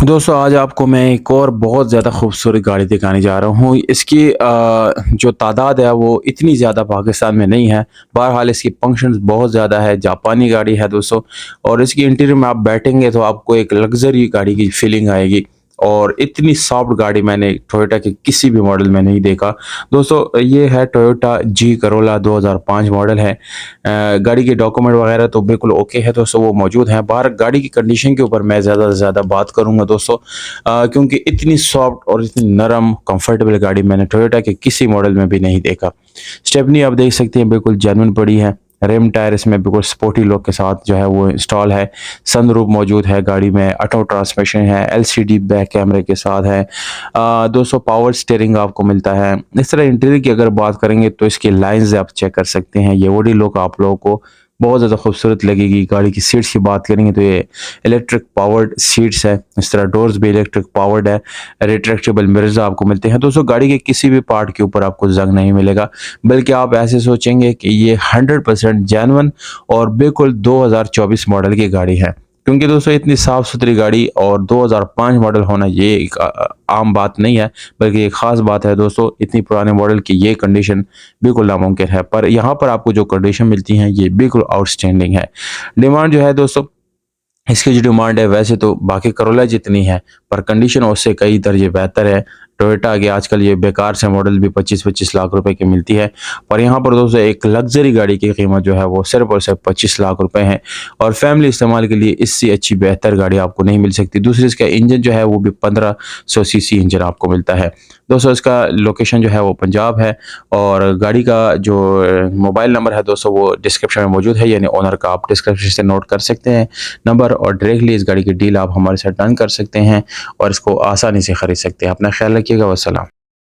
दोस्तों आज आपको मैं एक और बहुत ज़्यादा खूबसूरत गाड़ी दिखाने जा रहा हूँ। इसकी जो तादाद है वो इतनी ज़्यादा पाकिस्तान में नहीं है। बहरहाल इसकी फंक्शंस बहुत ज़्यादा है, जापानी गाड़ी है दोस्तों। और इसकी इंटीरियर में आप बैठेंगे तो आपको एक लग्ज़री गाड़ी की फीलिंग आएगी। और इतनी सॉफ्ट गाड़ी मैंने टोयोटा के किसी भी मॉडल में नहीं देखा। दोस्तों ये है टोयोटा जी करोला 2005 मॉडल है। गाड़ी के डॉक्यूमेंट वगैरह तो बिल्कुल ओके है दोस्तों, वो मौजूद हैं। बाहर गाड़ी की कंडीशन के ऊपर मैं ज़्यादा से ज़्यादा बात करूँगा दोस्तों, क्योंकि इतनी सॉफ्ट और इतनी नरम कंफर्टेबल गाड़ी मैंने टोयोटा के किसी मॉडल में भी नहीं देखा। स्टेपनी आप देख सकते हैं बिल्कुल जेन्युइन पड़ी है। रिम टायर इसमें बिल्कुल स्पोर्टी लुक के साथ जो है वो इंस्टॉल है। सनरूफ मौजूद है गाड़ी में, ऑटो ट्रांसमिशन है, एलसीडी बैक कैमरे के साथ है। दोस्तों पावर स्टीयरिंग आपको मिलता है। इस तरह इंटीरियर की अगर बात करेंगे तो इसकी लाइंस आप चेक कर सकते हैं। ये बॉडी लुक आप लोगों को बहुत ज़्यादा खूबसूरत लगेगी। गाड़ी की सीट्स की बात करेंगे तो ये इलेक्ट्रिक पावर्ड सीट्स है। इस तरह डोर्स भी इलेक्ट्रिक पावर्ड है। रिट्रैक्टेबल मिरर्स आपको मिलते हैं। दोस्तों गाड़ी के किसी भी पार्ट के ऊपर आपको जंग नहीं मिलेगा, बल्कि आप ऐसे सोचेंगे कि ये 100% जेन्युइन और बिल्कुल 2024 मॉडल की गाड़ी है। क्योंकि दोस्तों इतनी साफ़ सुथरी गाड़ी और 2005 मॉडल होना ये एक आम बात नहीं है, बल्कि एक ख़ास बात है दोस्तों। इतनी पुराने मॉडल की ये कंडीशन बिल्कुल नामुमकिन है, पर यहाँ पर आपको जो कंडीशन मिलती हैं ये बिल्कुल आउटस्टैंडिंग है। डिमांड जो है दोस्तों, इसकी जो डिमांड है वैसे तो बाकी करोला जितनी है, पर कंडीशन उससे कई दर्जे बेहतर है। टोयोटा के आजकल ये बेकार से मॉडल भी 25-25 लाख रुपए की मिलती है, पर यहाँ पर दोस्तों एक लग्जरी गाड़ी की कीमत जो है वो सिर्फ और सिर्फ 25 लाख रुपए है। और फैमिली इस्तेमाल के लिए इससे अच्छी बेहतर गाड़ी आपको नहीं मिल सकती। दूसरी इसका इंजन जो है वो भी 1500 सीसी इंजन आपको मिलता है। दोस्तों इसका लोकेशन जो है वो पंजाब है। और गाड़ी का जो मोबाइल नंबर है दोस्तों वो डिस्क्रिप्शन में मौजूद है, यानी ओनर का आप डिस्क्रिप्शन से नोट कर सकते हैं नंबर, और डायरेक्टली इस गाड़ी की डील आप हमारे साथ डन कर सकते हैं और इसको आसानी से खरीद सकते हैं। अपना ख्याल रखिएगा। वस्सलाम।